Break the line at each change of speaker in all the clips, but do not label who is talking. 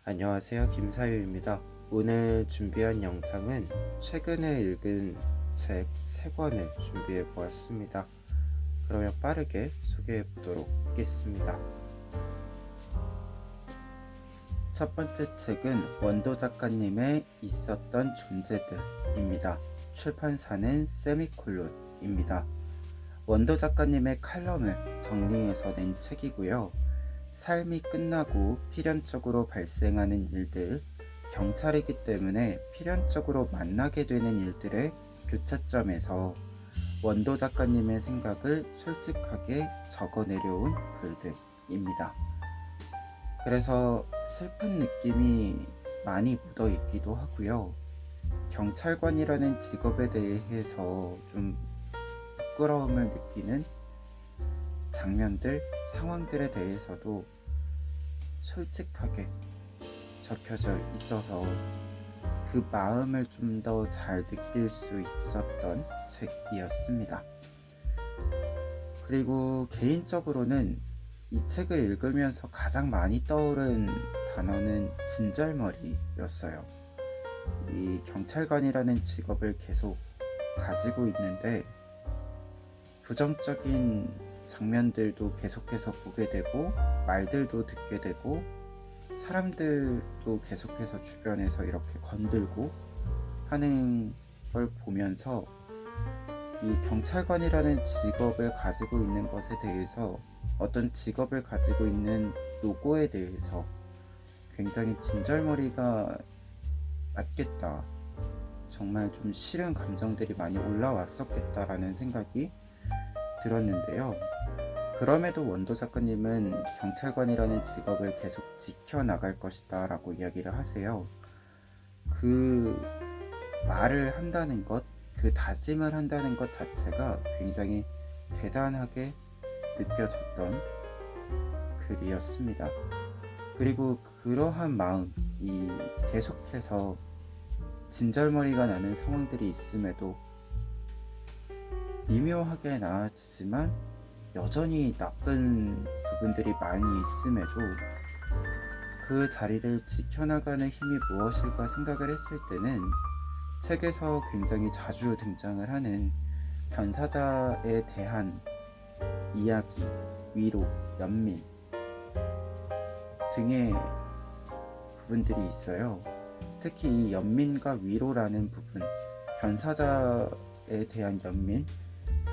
안녕하세요, 김사유입니다. 오늘 준비한 영상은 최근에 읽은 책 3권을 준비해 보았습니다. 그러면 빠르게 소개해 보도록 하겠습니다. 첫 번째 책은 원도 작가님의 있었던 존재들입니다. 출판사는 세미콜론입니다. 원도 작가님의 칼럼을 정리해서 낸 책이고요. 삶이 끝나고 필연적으로 발생하는 일들, 경찰이기 때문에 필연적으로 만나게 되는 일들의 교차점에서 원도 작가님의 생각을 솔직하게 적어 내려온 글들입니다. 그래서 슬픈 느낌이 많이 묻어 있기도 하고요. 경찰관이라는 직업에 대해서 좀 부끄러움을 느끼는 장면들, 상황들에 대해서도 솔직하게 적혀져 있어서 그 마음을 좀 더 잘 느낄 수 있었던 책이었습니다. 그리고 개인적으로는 이 책을 읽으면서 가장 많이 떠오른 단어는 진절머리였어요. 이 경찰관이라는 직업을 계속 가지고 있는데 부정적인 장면들도 계속해서 보게 되고 말들도 듣게 되고 사람들도 계속해서 주변에서 이렇게 건들고 하는 걸 보면서 이 경찰관이라는 직업을 가지고 있는 것에 대해서 어떤 직업을 가지고 있는 로고에 대해서 굉장히 진절머리가 났겠다, 정말 좀 싫은 감정들이 많이 올라왔었겠다라는 생각이 들었는데요. 그럼에도 원도 작가님은 경찰관이라는 직업을 계속 지켜나갈 것이다 라고 이야기를 하세요. 그 말을 한다는 것, 그 다짐을 한다는 것 자체가 굉장히 대단하게 느껴졌던 글이었습니다. 그리고 그러한 마음이 계속해서 진절머리가 나는 상황들이 있음에도 미묘하게 나아지지만 여전히 나쁜 부분들이 많이 있음에도 그 자리를 지켜나가는 힘이 무엇일까 생각을 했을 때는 책에서 굉장히 자주 등장을 하는 변사자에 대한 이야기, 위로, 연민 등의 부분들이 있어요. 특히 이 연민과 위로라는 부분, 변사자에 대한 연민,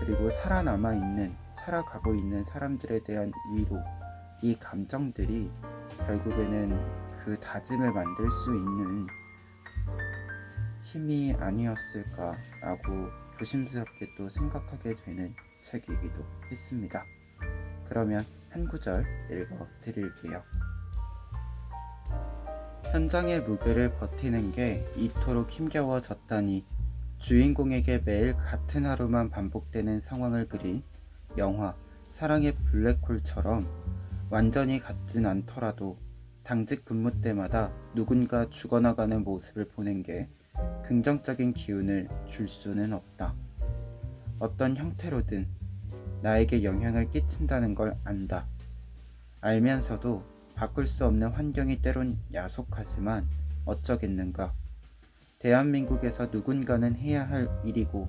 그리고 살아가고 있는 사람들에 대한 위로, 이 감정들이 결국에는 그 다짐을 만들 수 있는 힘이 아니었을까라고 조심스럽게 또 생각하게 되는 책이기도 했습니다. 그러면 한 구절 읽어 드릴게요. 현장의 무게를 버티는 게 이토록 힘겨워졌다니, 주인공에게 매일 같은 하루만 반복되는 상황을 그린 영화 사랑의 블랙홀처럼 완전히 같진 않더라도 당직 근무 때마다 누군가 죽어나가는 모습을 보는 게 긍정적인 기운을 줄 수는 없다. 어떤 형태로든 나에게 영향을 끼친다는 걸 안다. 알면서도 바꿀 수 없는 환경이 때론 야속하지만 어쩌겠는가. 대한민국에서 누군가는 해야 할 일이고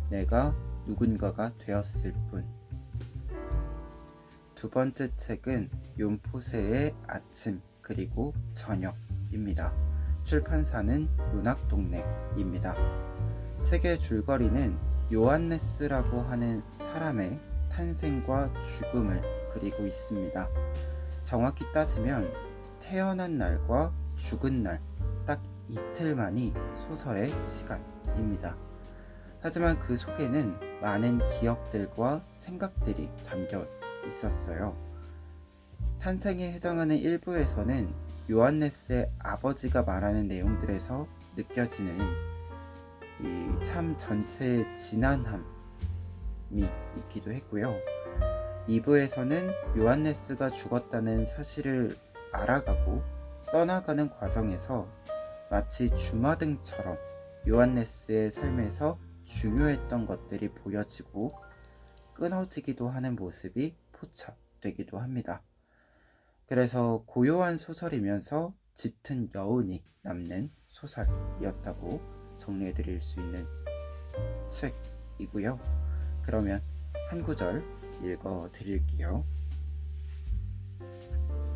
내가 누군가가 되었을 뿐. 두 번째 책은 윤포세의 아침 그리고 저녁입니다. 출판사는 문학동네입니다. 책의 줄거리는 요한네스라고 하는 사람의 탄생과 죽음을 그리고 있습니다. 정확히 따지면 태어난 날과 죽은 날 딱 이틀만이 소설의 시간입니다. 하지만 그 속에는 많은 기억들과 생각들이 담겨 있었어요. 탄생에 해당하는 일부에서는 요한네스의 아버지가 말하는 내용들에서 느껴지는 이 삶 전체의 진한함이 있기도 했고요. 2부에서는 요한네스가 죽었다는 사실을 알아가고 떠나가는 과정에서 마치 주마등처럼 요한네스의 삶에서 중요했던 것들이 보여지고 끊어지기도 하는 모습이 포착되기도 합니다. 그래서 고요한 소설이면서 짙은 여운이 남는 소설이었다고 정리해 드릴 수 있는 책이고요. 그러면 한 구절 읽어 드릴게요.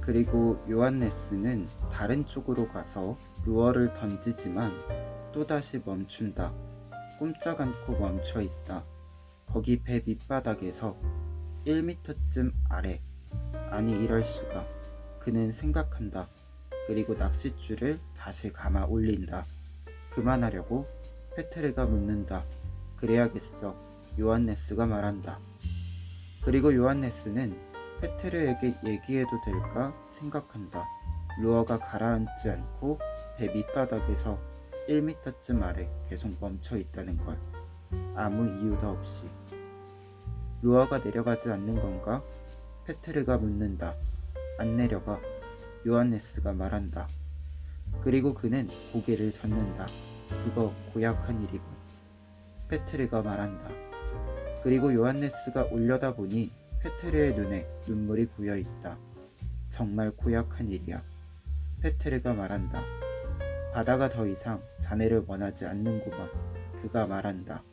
그리고 요한네스는 다른 쪽으로 가서 루어를 던지지만 또다시 멈춘다. 꼼짝 않고 멈춰 있다. 거기 배 밑바닥에서 1m쯤 아래. 아니 이럴 수가. 그는 생각한다. 그리고 낚싯줄을 다시 감아 올린다. 그만하려고? 페트르가 묻는다. 그래야겠어. 요한네스가 말한다. 그리고 요한네스는 페트르에게 얘기해도 될까 생각한다. 루어가 가라앉지 않고 배 밑바닥에서 1m쯤 아래 계속 멈춰 있다는 걸. 아무 이유도 없이. 루어가 내려가지 않는 건가? 페트르가 묻는다. 안 내려가. 요한네스가 말한다. 그리고 그는 고개를 젓는다. 그거 고약한 일이군. 페트르가 말한다. 그리고 요한네스가 올려다보니 페트르의 눈에 눈물이 고여있다. 정말 고약한 일이야. 페트르가 말한다. 바다가 더 이상 자네를 원하지 않는구먼. 그가 말한다.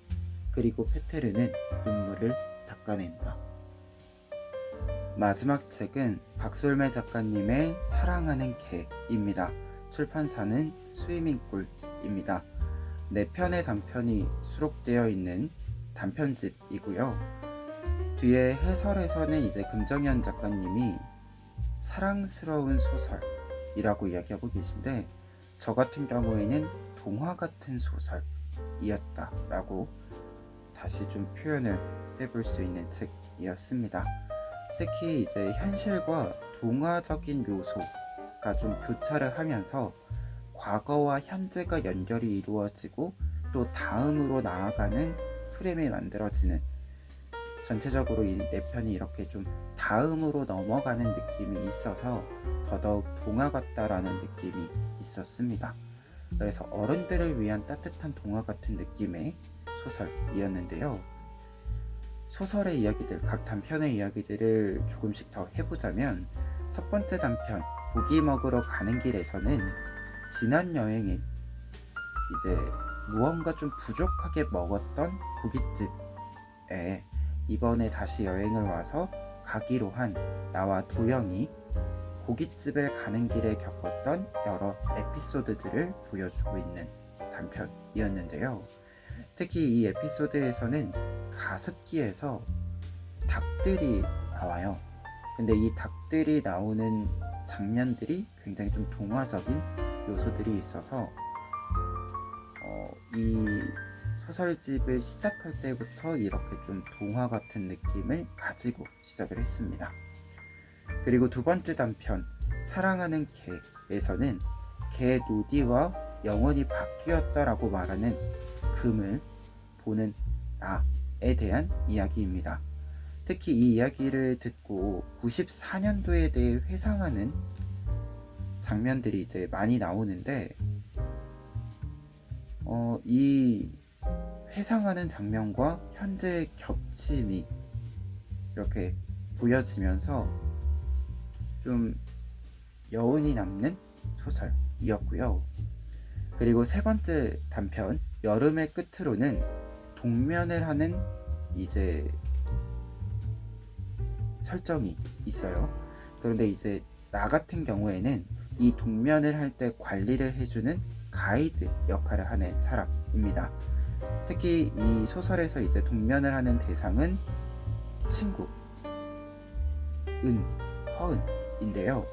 그리고 페트르는 눈물을 닦아낸다. 마지막 책은 박솔매 작가님의 사랑하는 개입니다. 출판사는 스위밍꿀입니다. 4편의 단편이 수록되어 있는 단편집이고요. 뒤에 해설에서는 이제 금정현 작가님이 사랑스러운 소설이라고 이야기하고 계신데, 저 같은 경우에는 동화 같은 소설이었다라고 다시 좀 표현을 해볼 수 있는 책이었습니다. 특히 이제 현실과 동화적인 요소가 좀 교차를 하면서 과거와 현재가 연결이 이루어지고 또 다음으로 나아가는 프레임이 만들어지는, 전체적으로 이 4편이 이렇게 좀 다음으로 넘어가는 느낌이 있어서 더더욱 동화 같다라는 느낌이 있었습니다. 그래서 어른들을 위한 따뜻한 동화 같은 느낌의 소설이었는데요. 소설의 이야기들, 각 단편의 이야기들을 조금씩 더 해보자면, 첫 번째 단편 고기 먹으러 가는 길에서는 지난 여행에 이제 무언가 좀 부족하게 먹었던 고깃집에 이번에 다시 여행을 와서 가기로 한 나와 도영이 고깃집을 가는 길에 겪었던 여러 에피소드들을 보여주고 있는 단편이었는데요. 특히 이 에피소드에서는 가습기에서 닭들이 나와요. 근데 이 닭들이 나오는 장면들이 굉장히 좀 동화적인 요소들이 있어서 이 소설집을 시작할 때부터 이렇게 좀 동화 같은 느낌을 가지고 시작을 했습니다. 그리고 두 번째 단편 사랑하는 개에서는 개 노디와 영원히 바뀌었다라고 말하는 금을 보는 나에 대한 이야기입니다. 특히 이 이야기를 듣고 94년도에 대해 회상하는 장면들이 이제 많이 나오는데, 이 회상하는 장면과 현재의 겹침이 이렇게 보여지면서 좀 여운이 남는 소설이었고요. 그리고 세 번째 단편 여름의 끝으로는 동면을 하는 이제 설정이 있어요. 그런데 이제 나 같은 경우에는 이 동면을 할 때 관리를 해주는 가이드 역할을 하는 사람입니다. 특히 이 소설에서 이제 동면을 하는 대상은 친구 허은인데요.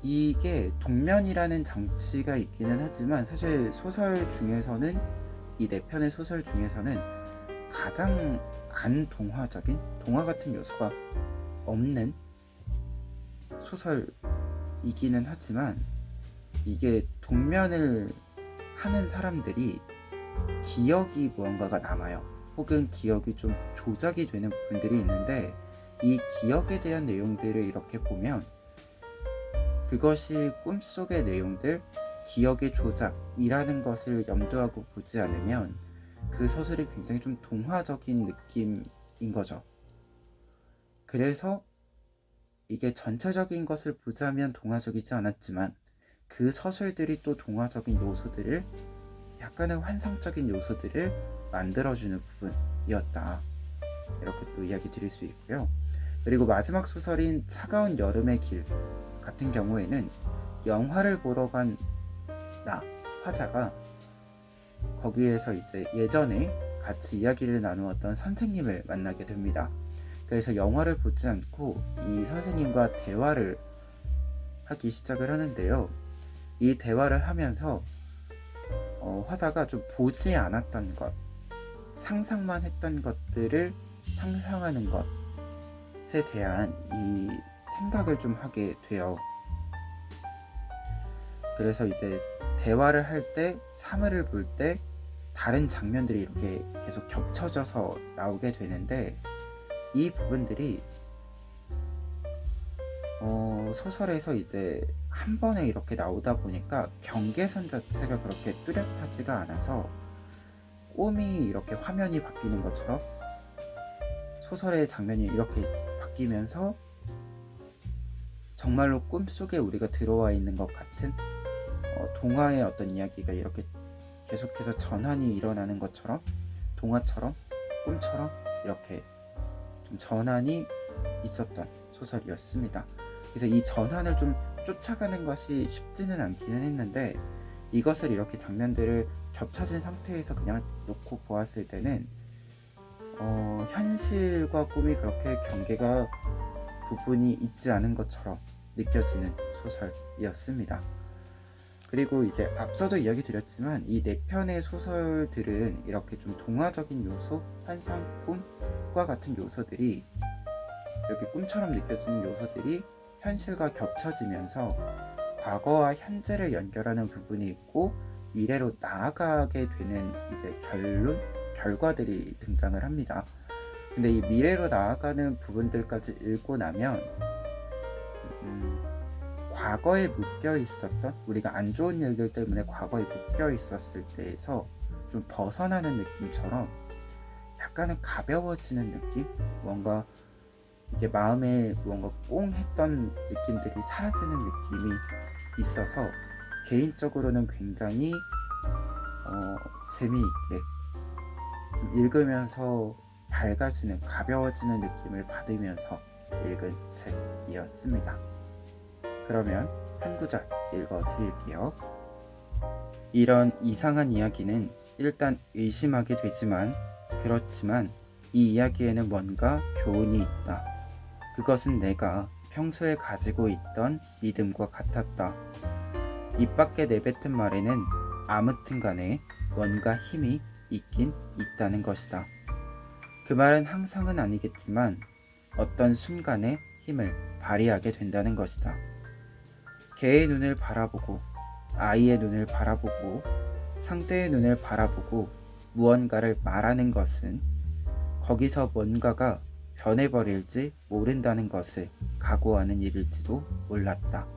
이게 동면이라는 장치가 있기는 하지만 사실 소설 중에서는, 이 4편의 소설 중에서는 가장 안 동화적인, 동화 같은 요소가 없는 소설이기는 하지만, 이게 동면을 하는 사람들이 기억이 무언가가 남아요. 혹은 기억이 좀 조작이 되는 부분들이 있는데, 이 기억에 대한 내용들을 이렇게 보면 그것이 꿈속의 내용들, 기억의 조작이라는 것을 염두하고 보지 않으면 그 소설이 굉장히 좀 동화적인 느낌인 거죠. 그래서 이게 전체적인 것을 보자면 동화적이지 않았지만 그 서술들이 또 동화적인 요소들을 약간의 환상적인 요소들을 만들어주는 부분이었다. 이렇게 또 이야기 드릴 수 있고요. 그리고 마지막 소설인 차가운 여름의 길 같은 경우에는 영화를 보러 간 나, 화자가 거기에서 이제 예전에 같이 이야기를 나누었던 선생님을 만나게 됩니다. 그래서 영화를 보지 않고 이 선생님과 대화를 하기 시작을 하는데요. 이 대화를 하면서 화자가 좀 보지 않았던 것, 상상만 했던 것들을 상상하는 것에 대한 이 생각을 좀 하게 돼요. 그래서 이제 대화를 할 때, 사물을 볼 때 다른 장면들이 이렇게 계속 겹쳐져서 나오게 되는데 이 부분들이 소설에서 이제 한 번에 이렇게 나오다 보니까 경계선 자체가 그렇게 뚜렷하지가 않아서 꿈이 이렇게 화면이 바뀌는 것처럼 소설의 장면이 이렇게 바뀌면서 정말로 꿈속에 우리가 들어와 있는 것 같은 동화의 어떤 이야기가 이렇게 계속해서 전환이 일어나는 것처럼 동화처럼 꿈처럼 이렇게 좀 전환이 있었던 소설이었습니다. 그래서 이 전환을 좀 쫓아가는 것이 쉽지는 않기는 했는데 이것을 이렇게 장면들을 겹쳐진 상태에서 그냥 놓고 보았을 때는 현실과 꿈이 그렇게 경계가 구분이 있지 않은 것처럼 느껴지는 소설이었습니다. 그리고 이제 앞서도 이야기 드렸지만 이 4편의 소설들은 이렇게 좀 동화적인 요소, 환상, 꿈과 같은 요소들이 이렇게 꿈처럼 느껴지는 요소들이 현실과 겹쳐지면서 과거와 현재를 연결하는 부분이 있고 미래로 나아가게 되는 이제 결과들이 등장을 합니다. 근데 이 미래로 나아가는 부분들까지 읽고 나면 과거에 묶여 있었던 우리가 안 좋은 일들 때문에 과거에 묶여 있었을 때에서 좀 벗어나는 느낌처럼 약간은 가벼워지는 느낌? 뭔가 이게 마음에 뭔가 꽁 했던 느낌들이 사라지는 느낌이 있어서 개인적으로는 굉장히 재미있게 좀 읽으면서 밝아지는 가벼워지는 느낌을 받으면서 읽은 책이었습니다. 그러면 한 구절 읽어드릴게요. 이런 이상한 이야기는 일단 의심하게 되지만 그렇지만 이 이야기에는 뭔가 교훈이 있다. 그것은 내가 평소에 가지고 있던 믿음과 같았다. 입 밖에 내뱉은 말에는 아무튼 간에 뭔가 힘이 있긴 있다는 것이다. 그 말은 항상은 아니겠지만 어떤 순간에 힘을 발휘하게 된다는 것이다. 개의 눈을 바라보고 아이의 눈을 바라보고 상대의 눈을 바라보고 무언가를 말하는 것은 거기서 뭔가가 변해버릴지 모른다는 것을 각오하는 일일지도 몰랐다.